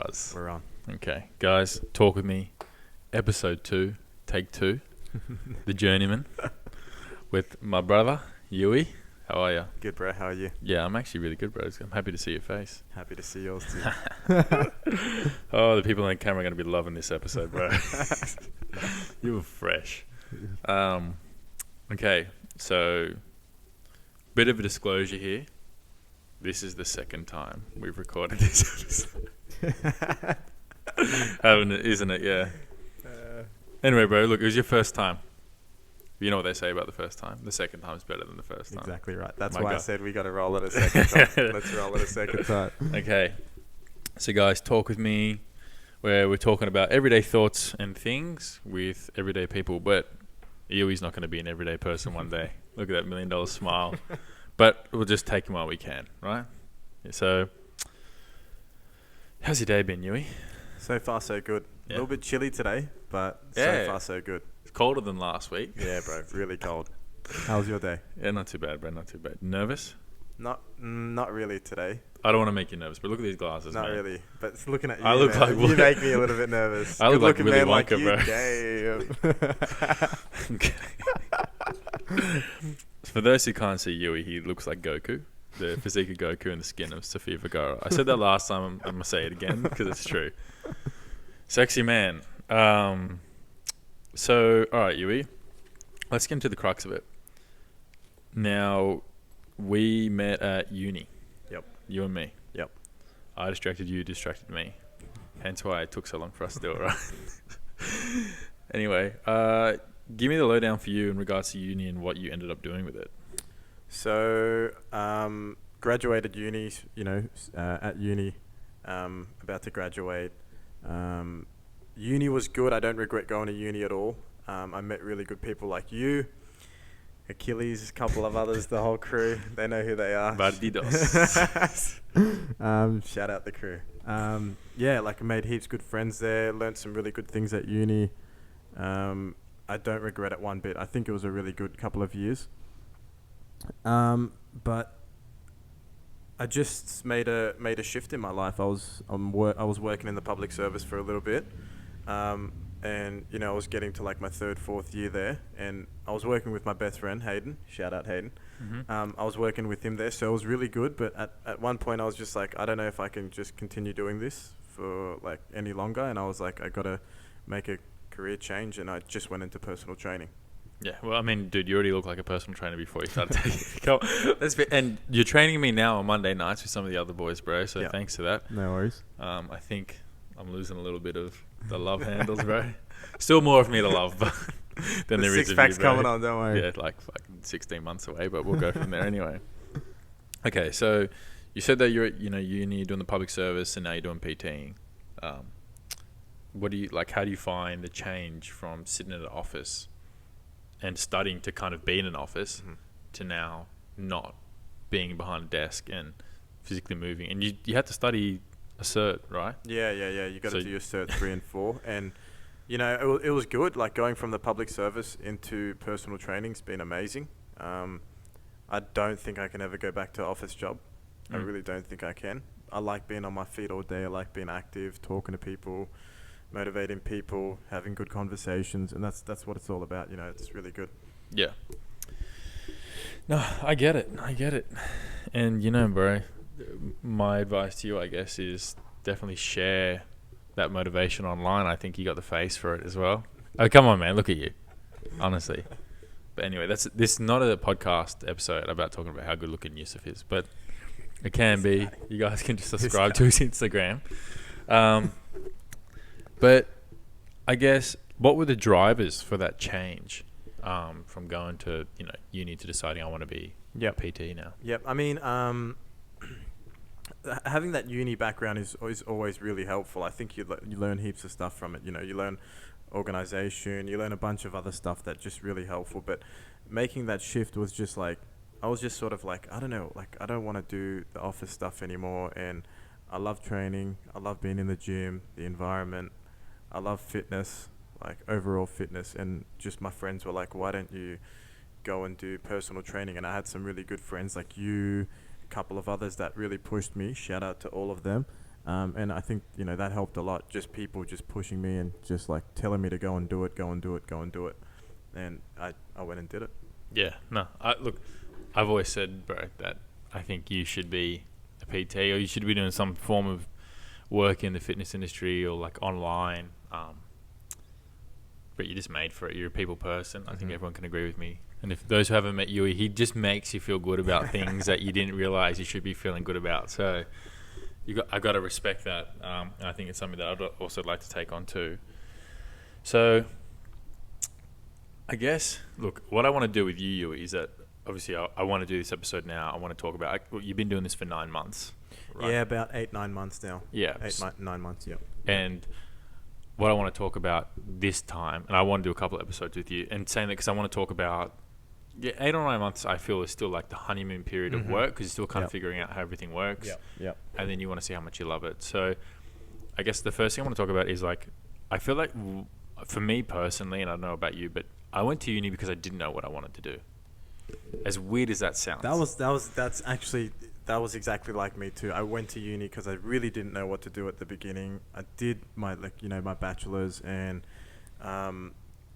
Buzz. We're on. Okay, guys, talk with me. Episode 2, take 2, the Journeyman, with my brother Yui. How are you? Good, bro. How are you? Yeah, I'm actually really good, bro. I'm happy to see your face. Happy to see yours too. Oh, the people on the camera are going to be loving this episode, bro. You were fresh. Okay, so bit of a disclosure here. This is the second time we've recorded this episode. Haven't it? Isn't it? Yeah. Anyway, bro, look, it was your first time. You know what they say about the first time? The second time's better than the first time. Exactly right. That's My why I God. said we got to roll it a second time. Let's roll it a second time. Okay. So, guys, talk with me, where we're talking about everyday thoughts and things with everyday people. But Yui's not going to be an everyday person one day. Look at that $1 million smile. But we'll just take him while we can, right? So, how's your day been, Yui? So far, so good. Yeah. A little bit chilly today, but Yeah. so far, so good. It's colder than last week. Yeah, bro. Really cold. How was your day? Yeah, not too bad, bro. Not too bad. Nervous? Not really today. I don't want to make you nervous, but look at these glasses, Not man. really. But looking at you, I look man, like you Willy- make me a little bit nervous. I look like Good-looking Willy man like Wonka, you, bro. damn. For those who can't see Yui, he looks like Goku, the physique of Goku and the skin of Sofia Vergara. I said that last time. I'm gonna say it again because it's true. Sexy man. So, all right, Yui, let's get into the crux of it. Now, we met at uni. Yep. You and me. Yep. I distracted you, distracted me. Hence why it took so long for us to do it, right? Anyway, give me the lowdown for you in regards to uni and what you ended up doing with it. So, graduated uni, at uni, about to graduate. Uni was good. I don't regret going to uni at all. I met really good people like you, Achilles, a couple of others, the whole crew. They know who they are. Bandidos. Shout out the crew. I made heaps good friends there, learned some really good things at uni. I don't regret it one bit. I think it was a really good couple of years. But I just made a shift in my life. I was working in the public service for a little bit, and I was getting to like my 3rd, 4th year there, and I was working with my best friend Hayden. Shout out Hayden. Mm-hmm. I was working with him there, so it was really good. But at one point, I was just like, I don't know if I can just continue doing this for like any longer, and I was like, I gotta make a career change, and I just went into personal training. Yeah, well, I mean, dude, you already look like a personal trainer before you started taking and you're training me now on Monday nights with some of the other boys, bro, so thanks to that. No worries. I think I'm losing a little bit of the love handles, bro. Still more of me to love but than there is of you, bro. 6-pack's coming on, don't worry. Yeah, like fucking 16 months away, but we'll go from there anyway. Okay, so you said that you're at uni, doing the public service, and now you're doing PTing. What do you like? How do you find the change from sitting in an office and studying to kind of be in an office to now not being behind a desk and physically moving? And you had to study a cert, right? Yeah. You got to do your cert 3 and 4, and it was good. Like going from the public service into personal training's been amazing. I don't think I can ever go back to office job. I really don't think I can. I like being on my feet all day. I like being active, talking to people, motivating people, having good conversations, and that's what it's all about. It's really good. Yeah. No, I get it. And bro, my advice to you, I guess, is definitely share that motivation online. I think you got the face for it as well. Oh, come on, man, look at you. Honestly. But anyway, this is not a podcast episode about talking about how good looking Yusuf is, but it can be. You guys can just subscribe to his Instagram. But I guess, what were the drivers for that change from going to uni to deciding I want to be a PT now? Yep. I mean, having that uni background is always really helpful. I think you learn heaps of stuff from it. You learn organization, you learn a bunch of other stuff that's just really helpful. But making that shift was just like, I was just sort of like, I don't know, like I don't want to do the office stuff anymore. And I love training. I love being in the gym, the environment. I love fitness, like overall fitness. And just my friends were like, why don't you go and do personal training? And I had some really good friends like you, a couple of others that really pushed me. Shout out to all of them. And I think, that helped a lot. Just people just pushing me and just like telling me to go and do it, go and do it, go and do it. And I went and did it. Yeah, no. Look, I've always said, bro, that I think you should be a PT or you should be doing some form of work in the fitness industry or like online. But you're just made for it. You're a people person. I think everyone can agree with me. And if those who haven't met Yui, he just makes you feel good about things that you didn't realize you should be feeling good about. So I got to respect that. And I think it's something that I'd also like to take on too. So I guess, look, what I want to do with you, Yui, is that obviously I want to do this episode now. I want to talk about, you've been doing this for 9 months, right? Yeah, about 8-9 months now. Yeah. 9 months, yeah. And what I want to talk about this time, and I want to do a couple of episodes with you, and saying that because I want to talk about, 8 or 9 months I feel is still like the honeymoon period of work, because you're still kind of figuring out how everything works. Yep. And then you want to see how much you love it. So I guess the first thing I want to talk about is like, I feel like for me personally, and I don't know about you, but I went to uni because I didn't know what I wanted to do. As weird as that sounds. That was exactly like me too. I went to uni because I really didn't know what to do at the beginning. I did my my bachelor's, and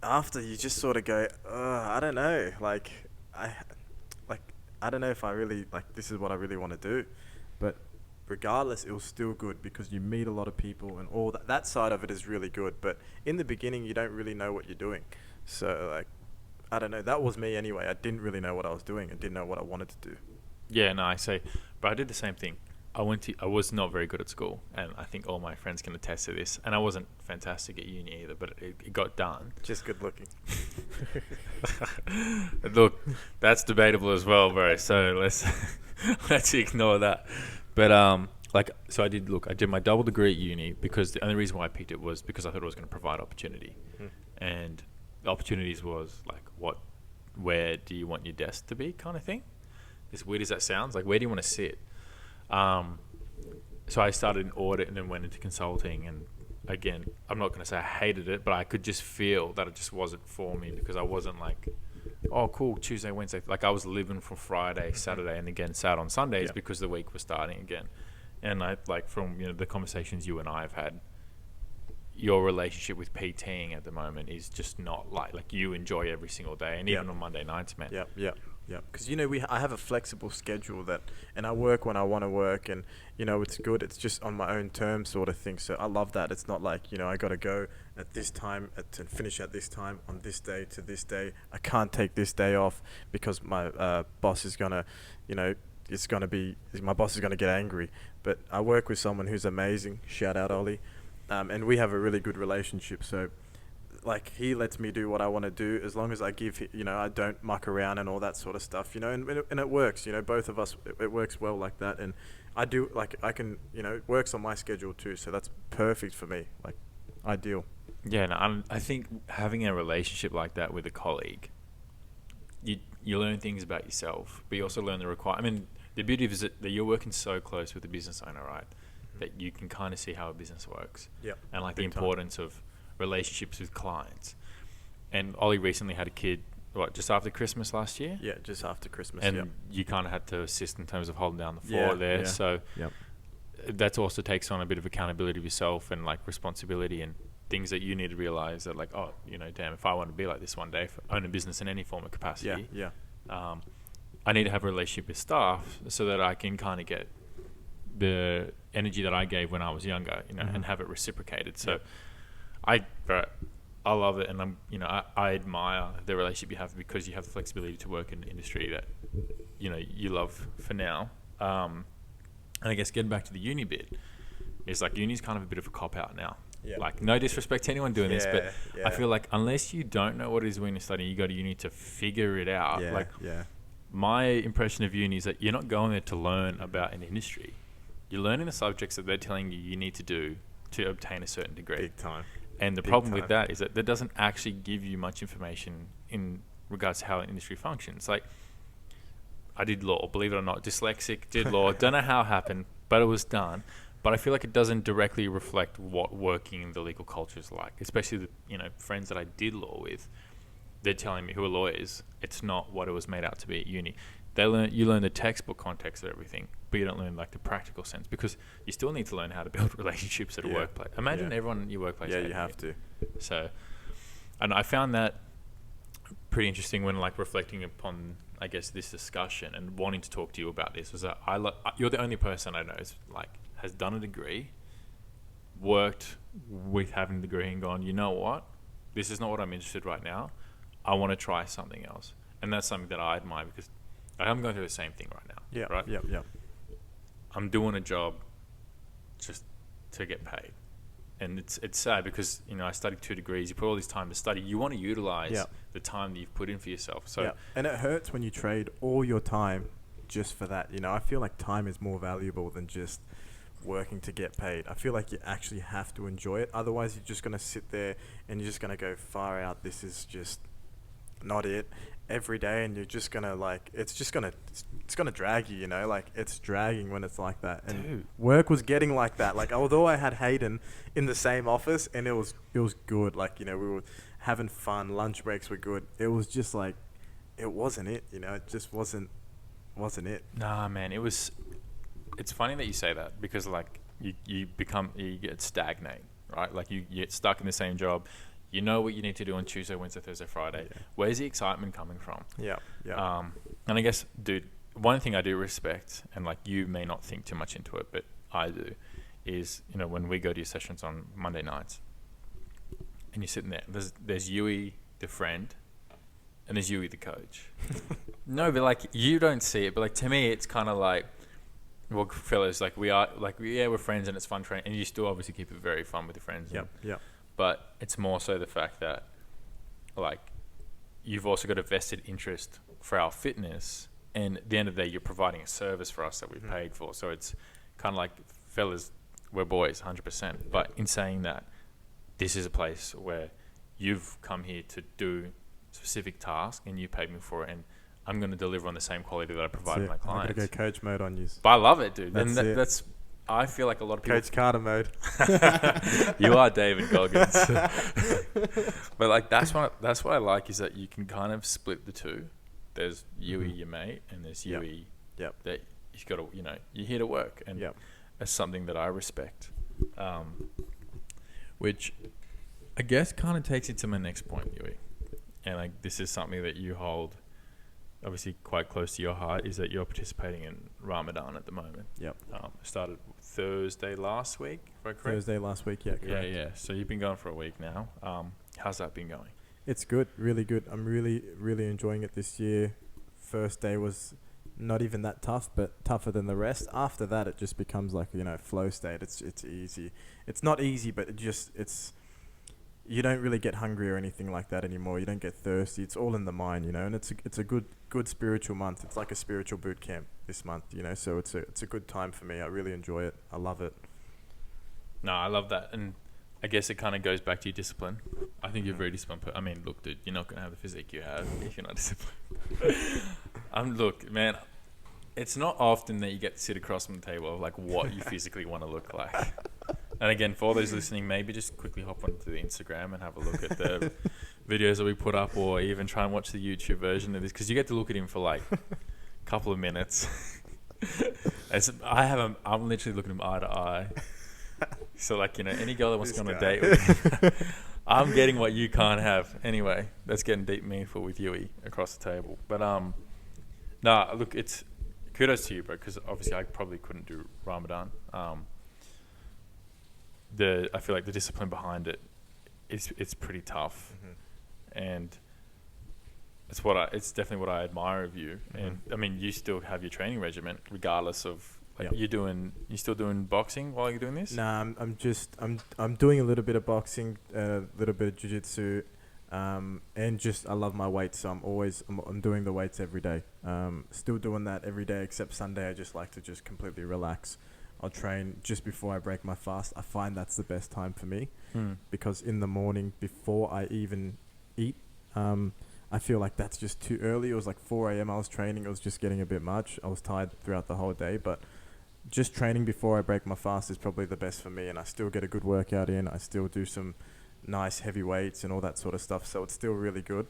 after you just sort of go, I don't know, I don't know if I really this is what I really want to do. But regardless, it was still good because you meet a lot of people and all that side of it is really good. But in the beginning, you don't really know what you're doing. So I don't know. That was me anyway. I didn't really know what I was doing. I didn't know what I wanted to do. Yeah, no, but I did the same thing. I was not very good at school, and I think all my friends can attest to this. And I wasn't fantastic at uni either, but it got done. Just good looking. Look, that's debatable as well, bro. So let's ignore that. But so I did my double degree at uni because the only reason why I picked it was because I thought it was going to provide opportunity, and the opportunities was like, where do you want your desk to be, kind of thing. As weird as that sounds, like, where do you want to sit? So I started in audit and then went into consulting. And again, I'm not going to say I hated it, but I could just feel that it just wasn't for me because I wasn't like, oh, cool, Tuesday, Wednesday. Like, I was living for Friday, Saturday, and again, sat on Sundays because the week was starting again. And from the conversations you and I have had, your relationship with PTing at the moment is just not like you enjoy every single day, and even on Monday nights, man. Yeah. Because I have a flexible schedule and I work when I want to work, and it's good. It's just on my own terms, sort of thing. So I love that. It's not like I got to go at this time and finish at this time on this day to this day. I can't take this day off because my boss is gonna, my boss is gonna get angry. But I work with someone who's amazing. Shout out Ollie. And we have a really good relationship. So, he lets me do what I want to do as long as I give, I don't muck around and all that sort of stuff, and it works, both of us, it works well like that. And I do, I can, it works on my schedule too. So that's perfect for me, ideal. Yeah, no, I think having a relationship like that with a colleague, you learn things about yourself, but you also learn the beauty of it is that you're working so close with the business owner, right? That you can kind of see how a business works. Yeah. And the importance of relationships with clients. And Ollie recently had a kid, just after Christmas last year? Yeah, just after Christmas. And you kind of had to assist in terms of holding down the fort there. Yeah. So that also takes on a bit of accountability of yourself and responsibility and things that you need to realize that damn, if I want to be like this one day, own a business in any form of capacity, I need to have a relationship with staff so that I can kind of get the energy that I gave when I was younger, and have it reciprocated. So I love it, and I admire the relationship you have because you have the flexibility to work in an industry that you love for now. And I guess getting back to the uni bit is uni's kind of a bit of a cop out now. No disrespect to anyone doing this, but I feel like unless you don't know what it is when you're studying, you go to uni to figure it out. My impression of uni is that you're not going there to learn about an industry. You're learning the subjects that they're telling you need to do to obtain a certain degree. Big time. And the problem with that is that doesn't actually give you much information in regards to how an industry functions. I did law, believe it or not, dyslexic, did law, don't know how it happened, but it was done. But I feel like it doesn't directly reflect what working in the legal culture is like, especially the friends that I did law with. They're telling me, who are lawyers, it's not what it was made out to be at uni. You learn the textbook context of everything, but you don't learn like the practical sense, because you still need to learn how to build relationships at a workplace. Imagine everyone in your workplace. Yeah, you have to. So, and I found that pretty interesting when like reflecting upon, I guess, this discussion and wanting to talk to you about this, was that you're the only person I know is like has done a degree, worked with having a degree, and gone, you know what, this is not what I'm interested right now. I want to try something else, and that's something that I admire, because I'm going through the same thing right now. Yeah. Right. Yeah. I'm doing a job just to get paid. And it's sad because, you know, I studied 2 degrees. You put all this time to study. You want to utilize the time that you've put in for yourself. So, and it hurts when you trade all your time just for that. You know, I feel like time is more valuable than just working to get paid. I feel like you actually have to enjoy it. Otherwise, you're just going to sit there and you're just going to go far out. This is just not it every day. And you're just going to like, it's going to drag you, you know, like it's dragging when it's like that. And dude, work was getting like that. Like, although I had Hayden in the same office and it was good. Like, you know, we were having fun. Lunch breaks were good. It was just like, it wasn't it, you know, it just wasn't it. nah, man, it's funny that you say that, because like you get stagnate, right? Like you get stuck in the same job. You know what you need to do on Tuesday, Wednesday, Thursday, Friday. Yeah. Where's the excitement coming from? Yeah. And I guess, dude, one thing I do respect, and like you may not think too much into it, but I do, is, you know, when we go to your sessions on Monday nights, and you're sitting there, there's Yui, the friend, and there's Yui, the coach. No, but like you don't see it, but like to me, it's kind of like, well, fellas, like we're friends and it's fun training, and you still obviously keep it very fun with your friends. Yep. But it's more so the fact that, like, you've also got a vested interest for our fitness, and at the end of the day, you're providing a service for us that we've paid for. So it's kind of like, fellas, we're boys, 100%. But in saying that, this is a place where you've come here to do a specific task, and you paid me for it, and I'm going to deliver on the same quality that I provide my clients. I'm going to go coach mode on you. But I love it, dude. That's I feel like a lot of people... Coach Carter mode. You are David Goggins. But like that's what I like, is that you can kind of split the two. There's Yui, your mate, and there's Yui that you've got to, you know, you're here to work, and that's something that I respect. Which I guess kind of takes it to my next point, Yui. And like this is something that you hold obviously quite close to your heart, is that you're participating in Ramadan at the moment. Started Thursday last week, if I'm correct? Thursday last week, correct. Yeah. So you've been going for a week now. How's that been going? It's good, really good. I'm really, really enjoying it this year. First day was not even that tough, but tougher than the rest. After that, it just becomes like, you know, flow state. It's easy. It's not easy, but it's you don't really get hungry or anything like that anymore. You don't get thirsty. It's all in the mind, you know. And it's a good spiritual month. It's like a spiritual boot camp this month, you know. So it's a good time for me. I really enjoy it. I love it. No, I love that, and I guess it kind of goes back to your discipline. I think you're very disciplined. I mean, look, dude, you're not going to have the physique you have if you're not disciplined. Look, man, it's not often that you get to sit across from the table of like what you physically want to look like. And again, for those listening, maybe just quickly hop onto the Instagram and have a look at the videos that we put up, or even try and watch the YouTube version of this, because you get to look at him for like a couple of minutes. I'm literally looking at him eye to eye. So like, you know, any girl that wants to go on a date with me, I'm getting what you can't have. Anyway, that's getting deep meaningful with Yui across the table. But look, it's kudos to you, bro, because obviously I probably couldn't do Ramadan. I feel like the discipline behind it it's pretty tough, and it's definitely what I admire of you. And I mean, you still have your training regimen regardless of like you're still doing boxing while you're doing this? Nah, I'm doing a little bit of boxing, a little bit of jiu-jitsu, and just I love my weights, so I'm doing the weights every day. Still doing that every day except Sunday. I just like to just completely relax. I'll train just before I break my fast. I find that's the best time for me, because in the morning before I even eat, I feel like that's just too early. It was like 4 a.m. I was training. It was just getting a bit much. I was tired throughout the whole day, but just training before I break my fast is probably the best for me, and I still get a good workout in. I still do some nice heavy weights and all that sort of stuff, so it's still really good.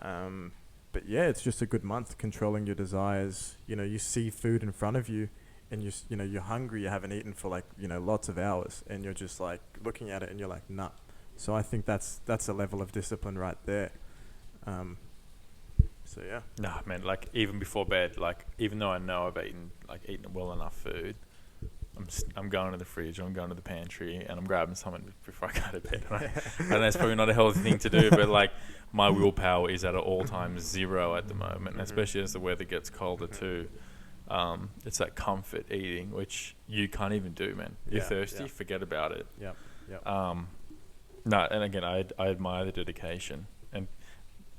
But yeah, it's just a good month, controlling your desires. You know, you see food in front of you and you're hungry, you haven't eaten for like, lots of hours, and you're just like looking at it and you're like, nah. So I think that's a level of discipline right there. So yeah. Nah, man, like even before bed, like even though I know I've eaten well enough food, I'm going to the fridge, or I'm going to the pantry, and I'm grabbing something before I go to bed. I know it's probably not a healthy thing to do, but like my willpower is at an all-time zero at the moment, and especially as the weather gets colder too. It's that comfort eating, which you can't even do, man. You're thirsty, forget about it. Yeah. No, and again, I admire the dedication, and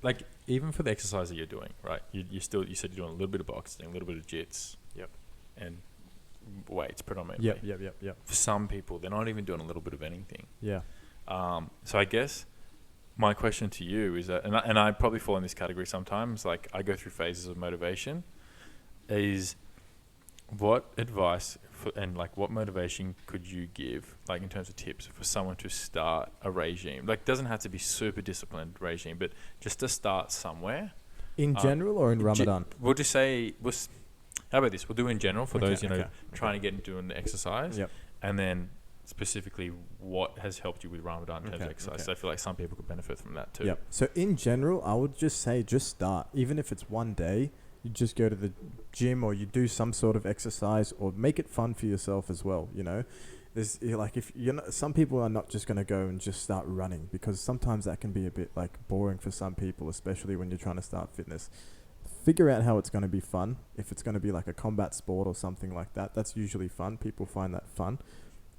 like even for the exercise that you're doing, right? You said you're doing a little bit of boxing, a little bit of jits, and weights predominantly. Yep. For some people, they're not even doing a little bit of anything. Yeah. So I guess my question to you is that, and I probably fall in this category sometimes. Like I go through phases of motivation. Is what advice and like what motivation could you give, like in terms of tips for someone to start a regime? Like, doesn't have to be super disciplined regime, but just to start somewhere. In general or in Ramadan? We'll just say, how about this? We'll do in general for those trying to get into an exercise. Yep. And then specifically what has helped you with Ramadan in terms of exercise. So I feel like some people could benefit from that too. Yep. So in general, I would just say just start. Even if it's one day, you just go to the gym or you do some sort of exercise, or make it fun for yourself as well. Some people are not just going to go and just start running, because sometimes that can be a bit like boring for some people, especially when you're trying to start fitness. Figure out how it's going to be fun. If it's going to be like a combat sport or something like that, that's usually fun. People find that fun.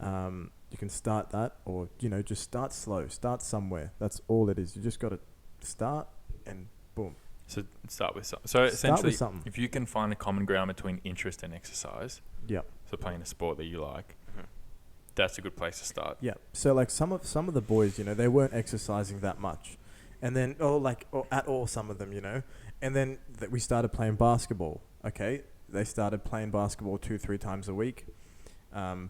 You can start that, or just start slow. Start somewhere. That's all it is. You just got to start and boom. So start with something. So essentially, if you can find a common ground between interest and exercise, so playing a sport that you like, that's a good place to start. Yeah. So like some of the boys, they weren't exercising that much, and then or at all, some of them, and then we started playing basketball. Okay, they started playing basketball 2-3 times a week.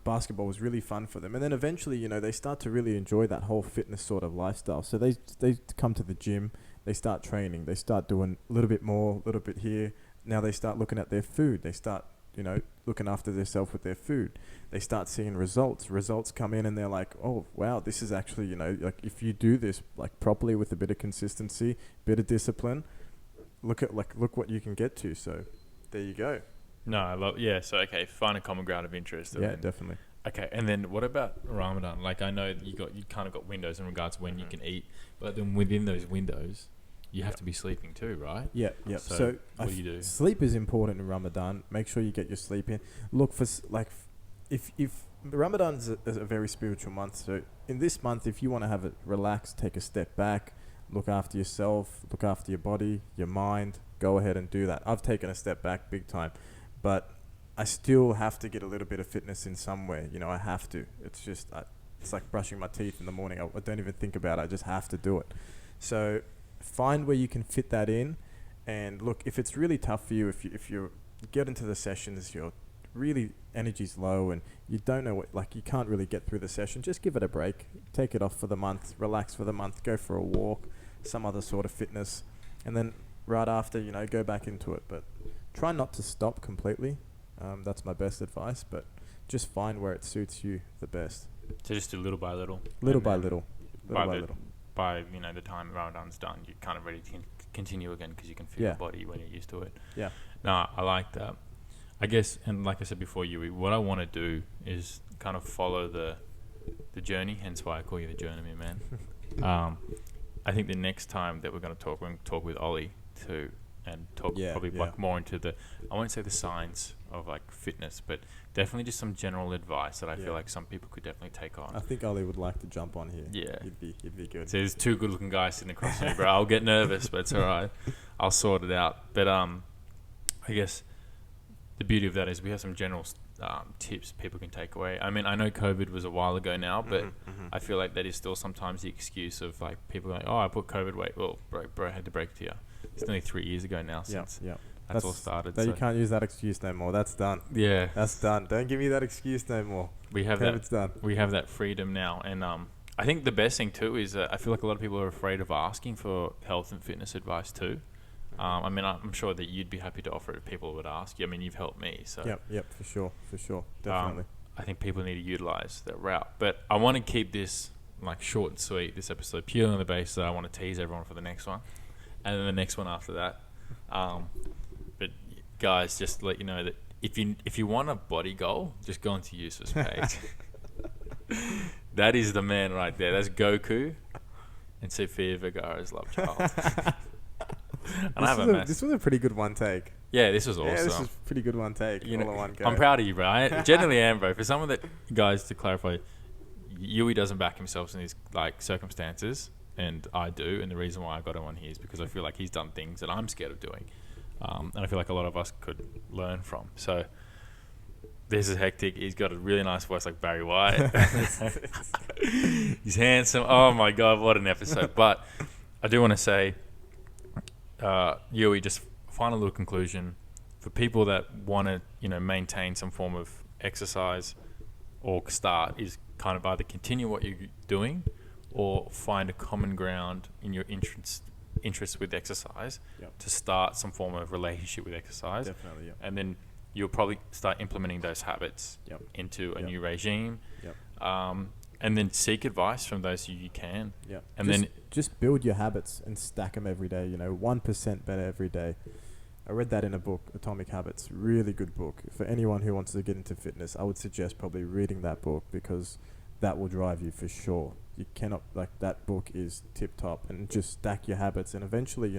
Basketball was really fun for them, and then eventually, they start to really enjoy that whole fitness sort of lifestyle. So they come to the gym. They start training. They start doing a little bit more, a little bit here. Now they start looking at their food. They start, looking after themselves with their food. They start seeing results. Results come in and they're like, oh, wow, this is actually, like if you do this like properly with a bit of consistency, bit of discipline, look what you can get to. So there you go. No, I love, so, okay, find a common ground of interest. Yeah, definitely. Okay, and then what about Ramadan? Like, I know you kind of got windows in regards to when you can eat, but then within those windows, you have to be sleeping too, right? Yeah. So what do you do? Sleep is important in Ramadan. Make sure you get your sleep in. Look for if Ramadan is a very spiritual month. So in this month, if you want to have it relaxed, take a step back, look after yourself, look after your body, your mind. Go ahead and do that. I've taken a step back big time, but I still have to get a little bit of fitness in somewhere. I have to. It's just, it's like brushing my teeth in the morning. I don't even think about it. I just have to do it. So find where you can fit that in. And look, if it's really tough for you, if you get into the sessions, your really energy's low and you don't know you can't really get through the session, just give it a break. Take it off for the month. Relax for the month. Go for a walk, some other sort of fitness. And then right after, go back into it. But try not to stop completely. That's my best advice, but just find where it suits you the best. So just do little by little. Little by little. By the time Ramadan's done, you're kind of ready to continue again, because you can feel your body when you're used to it. Yeah. No, I like that. I guess, and like I said before, Yui, what I want to do is kind of follow the journey, hence why I call you the Journeyman, man. I think the next time that we're going to talk with Ollie too, and talk like more into I won't say the science of like fitness, but definitely just some general advice that I feel like some people could definitely take on. I think Ollie would like to jump on here. Yeah. He'd be good. So there's two good looking guys sitting across from me, bro. I'll get nervous, but it's alright. I'll sort it out. But I guess the beauty of that is we have some general tips people can take away. I mean, I know COVID was a while ago now, but I feel like that is still sometimes the excuse of like people going, oh, I put COVID weight. Well, bro, I had to break it to you. It's nearly 3 years ago now since that's all started. You can't use that excuse no more. That's done. Yeah. That's done. Don't give me that excuse no more. COVID's done. We have that freedom now. And I think the best thing too is I feel like a lot of people are afraid of asking for health and fitness advice too. I mean, I'm sure that you'd be happy to offer it if people would ask you. I mean, you've helped me, so Yep, for sure, definitely. I think people need to utilize that route. But I want to keep this like short and sweet, this episode, purely on the basis that I want to tease everyone for the next one, and then the next one after that. But guys, just to let you know that if you want a body goal, just go onto Yusuf's page. That is the man right there. That's Goku and Sofia Vergara's love child. This was a pretty good one take. Yeah, this was awesome. Yeah, this was pretty good one take. You all know, in one go. I'm proud of you, bro. I genuinely am, bro. For someone that, guys, to clarify, Yui doesn't back himself in these like circumstances, and I do. And the reason why I got him on here is because I feel like he's done things that I'm scared of doing, and I feel like a lot of us could learn from. So this is hectic. He's got a really nice voice like Barry White. He's handsome. Oh my God, what an episode! But I do want to say, Yui, just final little conclusion for people that want to, maintain some form of exercise or start is kind of either continue what you're doing or find a common ground in your interest with exercise to start some form of relationship with exercise. Definitely, yeah. And then you'll probably start implementing those habits into a new regime. And then seek advice from those who you can. And just build your habits and stack them every day. 1% better every day. I read that in a book, Atomic Habits. Really good book. For anyone who wants to get into fitness, I would suggest probably reading that book because that will drive you for sure. You cannot, that book is tip top, and just stack your habits, and eventually,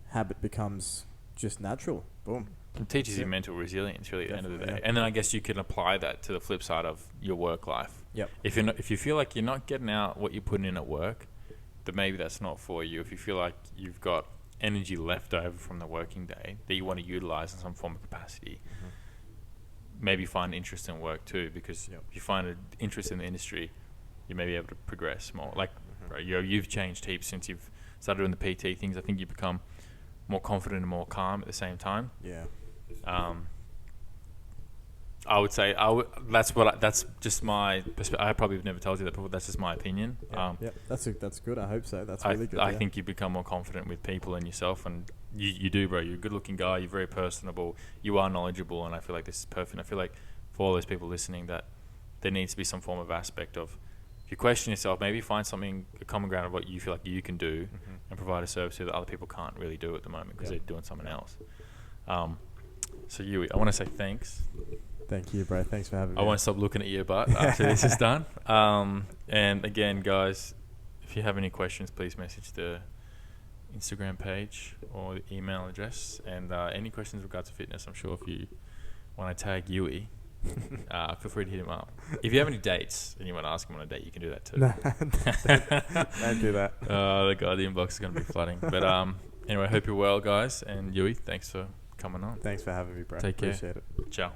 habit becomes just natural. Boom. It teaches you mental resilience, really, at the end of the day. And then I guess you can apply that to the flip side of your work life. If you feel like you're not getting out what you're putting in at work, then maybe that's not for you. If you feel like you've got energy left over from the working day that you want to utilize in some form of capacity, maybe find interest in work too, because if you find an interest in the industry, you may be able to progress more. Bro, you've changed heaps since you've started doing the PT things. I think you've become more confident and more calm at the same time. I would say that's just my perspective. I probably have never told you that before. That's just my opinion. That's good. I hope so. That's really good. I think you become more confident with people and yourself, and you do, bro. You're a good-looking guy. You're very personable. You are knowledgeable, and I feel like this is perfect. I feel like for all those people listening, that there needs to be some form of aspect of, if you question yourself, maybe find a common ground of what you feel like you can do, and provide a service that other people can't really do at the moment because they're doing something else. So Yui, I want to say thanks. Thank you, bro. Thanks for having me. I won't stop looking at your butt after this is done. And again, guys, if you have any questions, please message the Instagram page or the email address. And any questions with regards to fitness, I'm sure if you want to tag Yui, feel free to hit him up. If you have any dates and you want to ask him on a date, you can do that too. Don't do that. The inbox is going to be flooding. But anyway, hope you're well, guys. And Yui, thanks for coming on. Thanks for having me, bro. Take care. Appreciate it. Ciao.